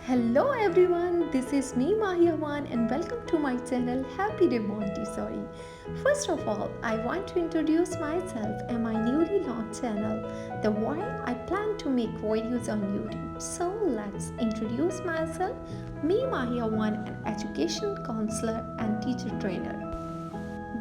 Hello everyone, this is me Mahiawan and welcome to my channel Happy Day Montessori. First of all, I want to introduce myself and my newly launched channel, the why I plan to make videos on YouTube. So let's introduce myself, me Mahiawan, an education counselor and teacher trainer.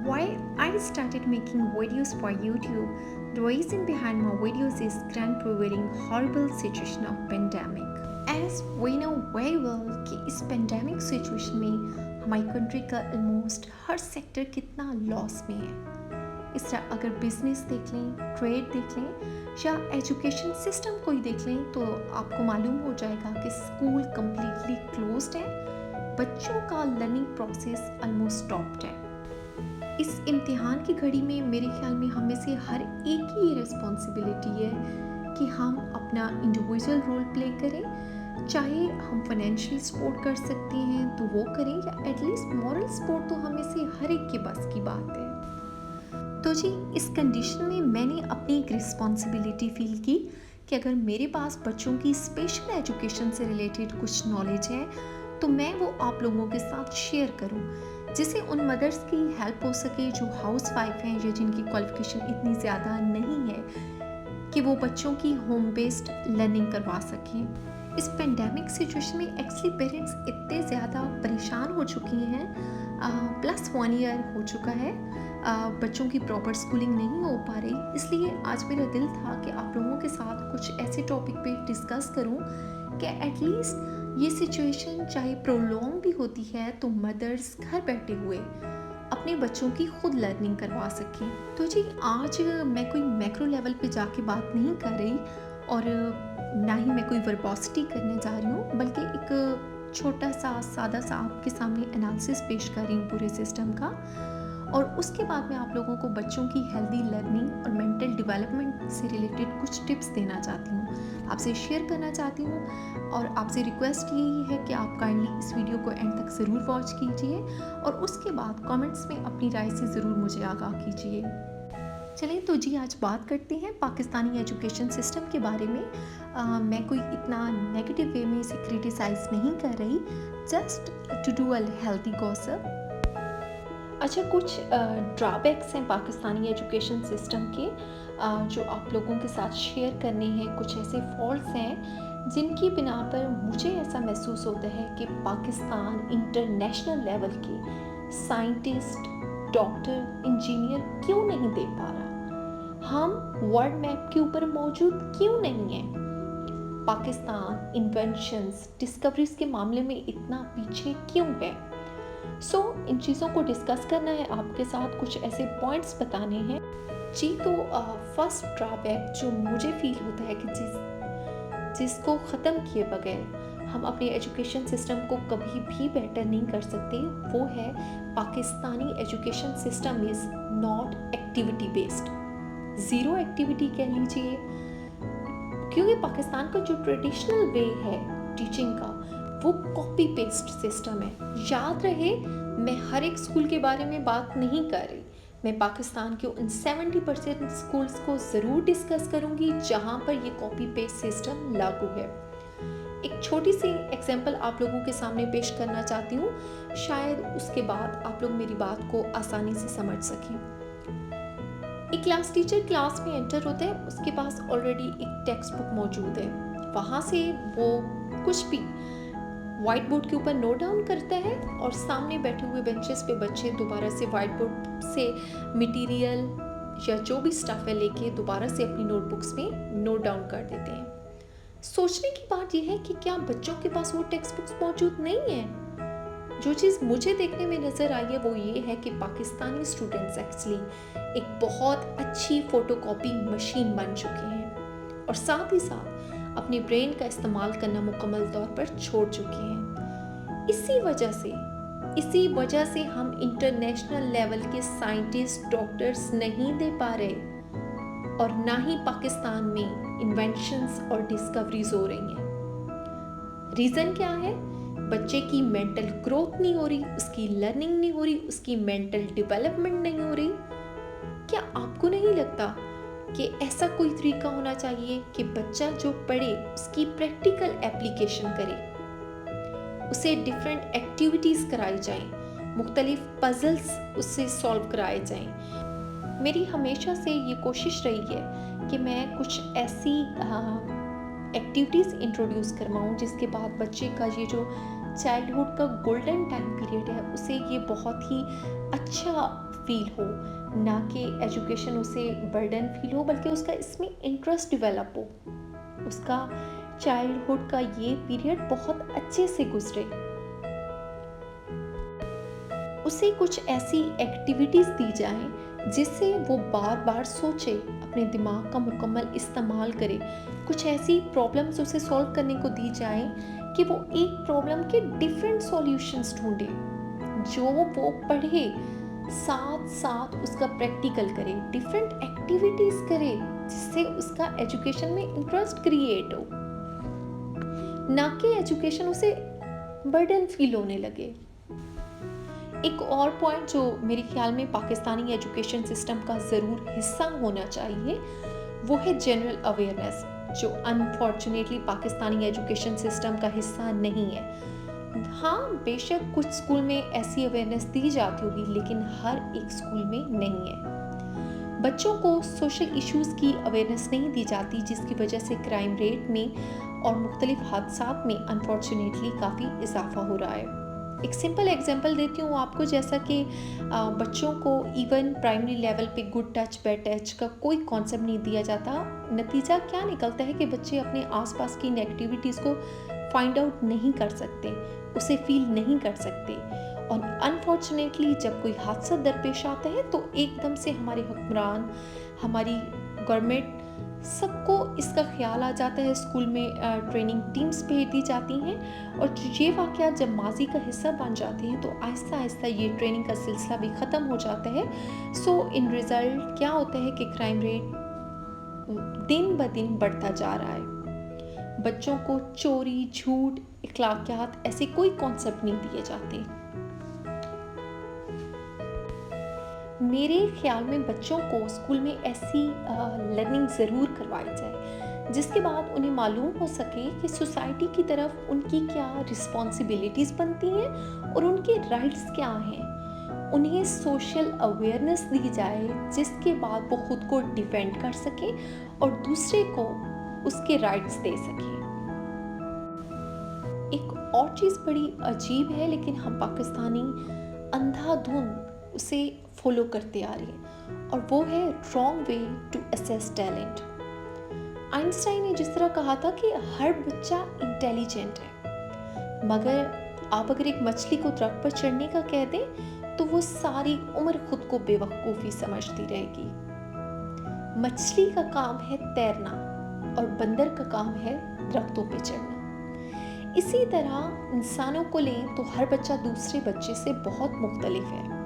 Why I started making videos for YouTube, the reason behind my videos is current prevailing horrible situation of pandemic. As we know very well कि इस pandemic situation में हमारी country का almost हर sector कितना loss में है। इस तरह अगर बिजनेस देख लें, ट्रेड देख लें या एजुकेशन सिस्टम को ही देख लें तो आपको मालूम हो जाएगा कि स्कूल कम्प्लीटली क्लोज्ड है, बच्चों का लर्निंग प्रोसेस ऑलमोस्ट स्टॉप्ड है। इस इम्तिहान की घड़ी में मेरे ख्याल में हमें से हर एक की ये रिस्पॉन्सिबिलिटी है कि हम अपना इंडिविजुअल रोल प्ले करें, चाहे हम फाइनेंशियल सपोर्ट कर सकते हैं तो वो करें या एटलीस्ट मॉरल सपोर्ट तो हमें से हर एक के बस की बात है। तो जी इस कंडीशन में मैंने अपनी एक रिस्पॉन्सिबिलिटी फील की कि अगर मेरे पास बच्चों की स्पेशल एजुकेशन से रिलेटेड कुछ नॉलेज है तो मैं वो आप लोगों के साथ शेयर करूं, जिससे उन मदर्स की हेल्प हो सके जो हाउस वाइफ हैं या जिनकी क्वालिफिकेशन इतनी ज़्यादा नहीं है कि वो बच्चों की होम बेस्ड लर्निंग करवा सकें। इस पेंडेमिक सिचुएशन में एक्चुअली पेरेंट्स इतने ज़्यादा परेशान हो चुके हैं, प्लस 1 ईयर हो चुका है, बच्चों की प्रॉपर स्कूलिंग नहीं हो पा रही। इसलिए आज मेरा दिल था कि आप लोगों के साथ कुछ ऐसे टॉपिक पे डिस्कस करूं कि एटलीस्ट ये सिचुएशन चाहे प्रोलॉन्ग भी होती है तो मदर्स घर बैठे हुए अपने बच्चों की खुद लर्निंग करवा सकें। तो जी आज मैं कोई मैक्रो लेवल पे जाके बात नहीं कर रही और ना ही मैं कोई वर्बोसिटी करने जा रही हूँ, बल्कि एक छोटा सा सादा सा आपके सामने एनालिसिस पेश कर रही हूँ पूरे सिस्टम का। और उसके बाद मैं आप लोगों को बच्चों की हेल्दी लर्निंग और मेंटल डेवलपमेंट से रिलेटेड कुछ टिप्स देना चाहती हूँ, आपसे शेयर करना चाहती हूँ। और आपसे रिक्वेस्ट यही है कि आप काइंडली इस वीडियो को एंड तक ज़रूर वॉच कीजिए और उसके बाद कमेंट्स में अपनी राय से ज़रूर मुझे आगाह कीजिए। चलिए तो जी आज बात करते हैं पाकिस्तानी एजुकेशन सिस्टम के बारे में। मैं कोई इतना नेगेटिव वे में इसे क्रिटिसाइज़ नहीं कर रही, just to do a healthy gossip. अच्छा, कुछ ड्रॉबैक्स हैं पाकिस्तानी एजुकेशन सिस्टम के जो आप लोगों के साथ शेयर करने हैं। कुछ ऐसे फॉल्ट्स हैं जिनकी बिना पर मुझे ऐसा महसूस होता है कि पाकिस्तान इंटरनेशनल लेवल के साइंटिस्ट, डॉक्टर, इंजीनियर क्यों नहीं दे पा रहा। हम वर्ल्ड मैप के ऊपर मौजूद क्यों नहीं है। पाकिस्तान इन्वेंशंस, डिस्कवरीज के मामले में इतना पीछे क्यों है। इन चीज़ों को डिस्कस करना है आपके साथ, कुछ ऐसे पॉइंट्स बताने हैं जी। तो फर्स्ट ड्रॉबैक जो मुझे फील होता है कि जिसको ख़त्म किए बगैर हम अपने एजुकेशन सिस्टम को कभी भी बेटर नहीं कर सकते, वो है Pakistani education system is not activity based, zero activity कह लीजिए। क्योंकि पाकिस्तान का जो ट्रेडिशनल वे है टीचिंग का वो कॉपी पेस्ट सिस्टम है। याद रहे, मैं हर एक स्कूल के बारे में बात नहीं कर रही, मैं पाकिस्तान के उन 70% स्कूल्स को ज़रूर डिस्कस करूंगी जहां पर ये कॉपी पेस्ट सिस्टम लागू है। एक छोटी सी एग्जांपल आप लोगों के सामने पेश करना चाहती हूँ, शायद उसके बाद आप लोग मेरी बात को आसानी से समझ सकें। एक क्लास टीचर क्लास में एंटर होता है, उसके पास ऑलरेडी एक टेक्स्ट बुक मौजूद है, वहाँ से वो कुछ भी व्हाइट बोर्ड के ऊपर नोट डाउन करता है और सामने बैठे हुए बेंचेस पे बच्चे दोबारा से व्हाइट बोर्ड से मटेरियल या जो भी स्टफ है लेके दोबारा से अपनी नोटबुक्स में नोट डाउन कर देते हैं। सोचने की बात यह है कि क्या बच्चों के पास वो टेक्स्ट बुक्स मौजूद नहीं है। जो चीज़ मुझे देखने में नज़र आई है वो ये है कि पाकिस्तानी स्टूडेंट्स एक्चुअली एक बहुत अच्छी फोटोकॉपी मशीन बन चुके हैं और साथ ही साथ अपने ब्रेन का इस्तेमाल करना मुकम्मल तौर पर छोड़ चुके हैं। इसी वजह से हम इंटरनेशनल लेवल के साइंटिस्ट, डॉक्टर्स नहीं दे पा रहे और ना ही पाकिस्तान में इन्वेंशंस और डिस्कवरीज हो रही हैं। रीज़न क्या है? बच्चे की मेंटल ग्रोथ नहीं हो रही, उसकी लर्निंग नहीं हो रही, उसकी मेंटल डेवलपमेंट नहीं हो रही। क्या आपको नहीं लगता कि ऐसा कोई तरीका होना चाहिए कि बच्चा जो पढ़े उसकी प्रैक्टिकल एप्लीकेशन करे। उसे डिफरेंट एक्टिविटीज़ कराई जाएं, मुख्तलिफ पजल्स उससे सॉल्व कराए जाएं। मेरी हमेशा से ये कोशिश रही है कि मैं कुछ ऐसी एक्टिविटीज़ इंट्रोड्यूस करवाऊँ जिसके बाद बच्चे का ये जो चाइल्डहुड का गोल्डन टाइम पीरियड है उसे ये बहुत ही अच्छा फील हो, ना कि एजुकेशन उसे बर्डन फील हो, बल्कि उसका इसमें इंटरेस्ट डेवलप हो, उसका चाइल्डहुड का ये पीरियड बहुत अच्छे से गुजरे। उसे कुछ ऐसी एक्टिविटीज़ दी जाएं जिससे वो बार बार सोचे, अपने दिमाग का मुकम्मल इस्तेमाल करे। कुछ ऐसी प्रॉब्लम्स उसे सॉल्व करने को दी जाएं कि वो एक प्रॉब्लम के डिफरेंट सॉल्यूशंस ढूंढे, जो वो पढ़े साथ साथ उसका प्रैक्टिकल करे, डिफरेंट एक्टिविटीज़ करे जिससे उसका एजुकेशन में इंटरेस्ट क्रिएट हो, ना कि एजुकेशन उसे बर्डन फील होने लगे। एक और पॉइंट जो मेरे ख्याल में पाकिस्तानी एजुकेशन सिस्टम का ज़रूर हिस्सा होना चाहिए वो है जनरल अवेयरनेस, जो अनफॉर्चुनेटली पाकिस्तानी एजुकेशन सिस्टम का हिस्सा नहीं है। हाँ, बेशक कुछ स्कूल में ऐसी अवेयरनेस दी जाती होगी, लेकिन हर एक स्कूल में नहीं है। बच्चों को सोशल इश्यूज़ की अवेयरनेस नहीं दी जाती, जिसकी वजह से क्राइम रेट में और मुख्तलिफ हादसात में अनफॉर्चुनेटली काफ़ी इजाफा हो रहा है। एक सिंपल एग्जांपल देती हूँ आपको, जैसा कि बच्चों को इवन प्राइमरी लेवल पे गुड टच बैड टच का कोई कॉन्सेप्ट नहीं दिया जाता। नतीजा क्या निकलता है कि बच्चे अपने आसपास की नेगेटिविटीज़ को फाइंड आउट नहीं कर सकते, उसे फील नहीं कर सकते, और अनफॉर्चुनेटली जब कोई हादसा दरपेश आता है तो एकदम से हमारे हुक्मरान, हमारी गवर्नमेंट, सबको इसका ख्याल आ जाता है। स्कूल में ट्रेनिंग टीम्स भेज दी जाती हैं, और ये वाक़यात जब माजी का हिस्सा बन जाते हैं तो आहिस्ता आहिस्ता ये ट्रेनिंग का सिलसिला भी ख़त्म हो जाता है। सो इन रिज़ल्ट क्या होता है कि क्राइम रेट दिन ब दिन बढ़ता जा रहा है। बच्चों को चोरी, झूठ, इखलाकियात ऐसे कोई कॉन्सेप्ट नहीं दिए जाते। मेरे ख्याल में बच्चों को स्कूल में ऐसी लर्निंग ज़रूर करवाई जाए जिसके बाद उन्हें मालूम हो सके कि सोसाइटी की तरफ उनकी क्या रिस्पॉन्सिबिलिटीज़ बनती हैं और उनके राइट्स क्या हैं। उन्हें सोशल अवेयरनेस दी जाए जिसके बाद वो खुद को डिफेंड कर सके और दूसरे को उसके राइट्स दे सके। एक और चीज़ बड़ी अजीब है, लेकिन हम पाकिस्तानी अंधाधुंध उसे फॉलो करते आ रहे हैं, और वो है wrong way to assess talent. Einstein ने जिस तरह कहा था कि हर बच्चा इंटेलिजेंट है, मगर आप अगर एक मछली को दरख्त पर चढ़ने का कह दें तो वो सारी उम्र खुद को बेवकूफ़ी समझती रहेगी। मछली का काम है तैरना और बंदर का काम है दरख्तों पे चढ़ना। इसी तरह इंसानों को लें तो हर बच्चा दूसरे बच्चे से बहुत मुख्तलिफ है।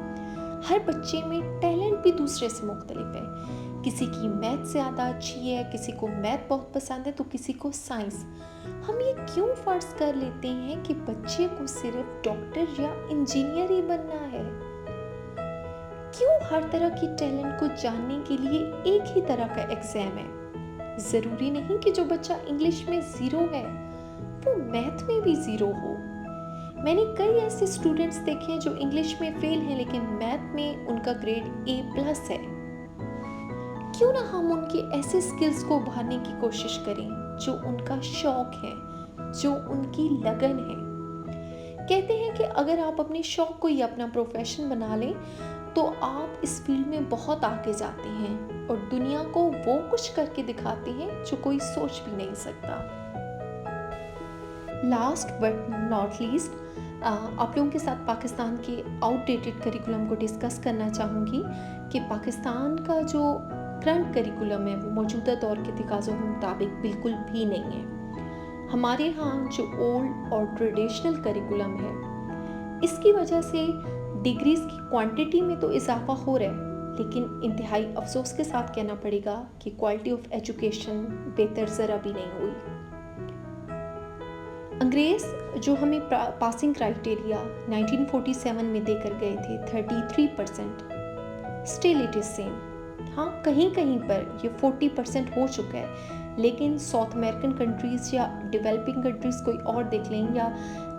हर बच्चे में टैलेंट भी दूसरे से मुख्तलिफ है। किसी की मैथ ज़्यादा अच्छी है, किसी को मैथ बहुत पसंद है तो किसी को साइंस। हम ये क्यों फ़र्ज़ कर लेते हैं कि बच्चे को सिर्फ डॉक्टर या इंजीनियर ही बनना है? क्यों हर तरह की टैलेंट को जानने के लिए एक ही तरह का एग्ज़ाम है? ज़रूरी नहीं कि जो बच्चा इंग्लिश में ज़ीरो है वो मैथ में भी ज़ीरो हो। मैंने कई ऐसे स्टूडेंट्स देखे हैं जो इंग्लिश में फेल हैं लेकिन मैथ में उनका ग्रेड A+ है। क्यों ना हम उनके ऐसे स्किल्स को उभारने की कोशिश करें जो उनका शौक है, जो उनकी लगन है। कहते हैं कि अगर आप अपने शौक को ही अपना प्रोफेशन बना लें तो आप इस फील्ड में बहुत आगे जाते हैं और दुनिया को वो कुछ करके दिखाते हैं जो कोई सोच भी नहीं सकता। लास्ट बट नॉट लीस्ट, आप लोगों के साथ पाकिस्तान के आउटडेटेड करिकुलम को डिस्कस करना चाहूँगी कि पाकिस्तान का जो करंट करिकुलम है वो मौजूदा दौर के तकाज़ों के मुताबिक बिल्कुल भी नहीं है। हमारे यहाँ जो ओल्ड और ट्रेडिशनल करिकुलम है, इसकी वजह से डिग्रीज़ की क्वांटिटी में तो इजाफा हो रहा है, लेकिन इंतहाई अफसोस के साथ कहना पड़ेगा कि क्वालिटी ऑफ एजुकेशन बेहतर ज़रा भी नहीं हुई। अंग्रेज़ जो हमें पासिंग क्राइटेरिया 1947 में देकर गए थे 33%, स्टिल इट इज़ सेम। हाँ, कहीं कहीं पर ये 40% हो चुका है, लेकिन साउथ अमेरिकन कंट्रीज़ या डेवलपिंग कंट्रीज़ कोई और देख लें या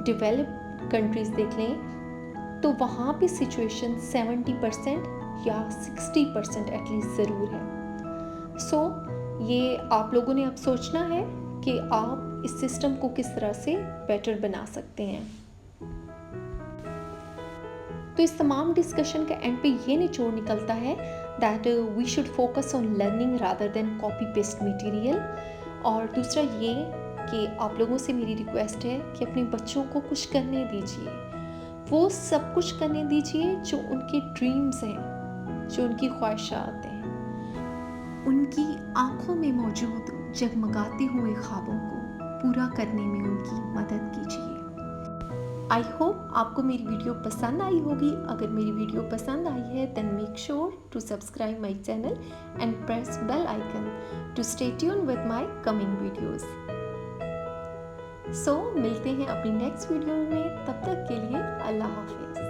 डेवलप कंट्रीज़ देख लें तो वहाँ पे सिचुएशन 70% या 60% एटलीस्ट ज़रूर है। सो ये आप लोगों ने अब सोचना है कि आप इस सिस्टम को किस तरह से बेटर बना सकते हैं। तो इस तमाम डिस्कशन के एंड पे ये निचोड़ निकलता है that we should focus on learning rather than copy paste material. और दूसरा ये कि आप लोगों से मेरी रिक्वेस्ट है कि अपने बच्चों को कुछ करने दीजिए, वो सब कुछ करने दीजिए जो उनके ड्रीम्स हैं, जो उनकी ख्वाहिशात हैं, उनकी आंखों में मौजूद जगमगाते हुए ख्वाबों को पूरा करने में उनकी मदद कीजिए। आई होप आपको मेरी वीडियो पसंद आई होगी। अगर मेरी वीडियो पसंद आई है then make sure to subscribe my channel and press bell icon to stay tune with my coming videos. So मिलते हैं अपनी नेक्स्ट वीडियो में, तब तक के लिए अल्लाह हाफिज़।